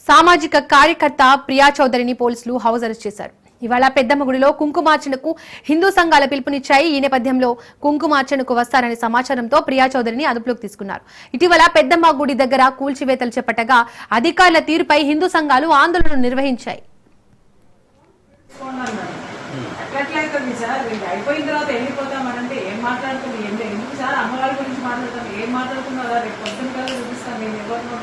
సామాజిక కార్యకర్త ప్రియా చౌదరిని పోలీసులు హౌస్ అరెస్ట్ చేశారు. ఇవాళ పెద్దమ్మ గుడిలో కుంకుమార్చనకు హిందూ సంఘాల పిలుపునిచ్చాయి. ఈ నేపథ్యంలో కుంకుమార్చనకు వస్తారనే సమాచారంతో ప్రియా చౌదరిని అదుపులోకి తీసుకున్నారు. ఇటీవల పెద్దమ్మ గుడి దగ్గర కూల్చివేతలు చేపట్టగా అధికారుల తీరుపై హిందూ సంఘాలు ఆందోళన నిర్వహించాయి. అయిపోయిన తర్వాత వెళ్ళిపోతామనంటే ఏం మాట్లాడుతుంది, ఎందుకు సార్ అమ్మవారి గురించి మాట్లాడతాం, ఏం మాట్లాడుతున్నారా రేపు పొద్దున కల్లా చూపిస్తాను నేను ఎవరినో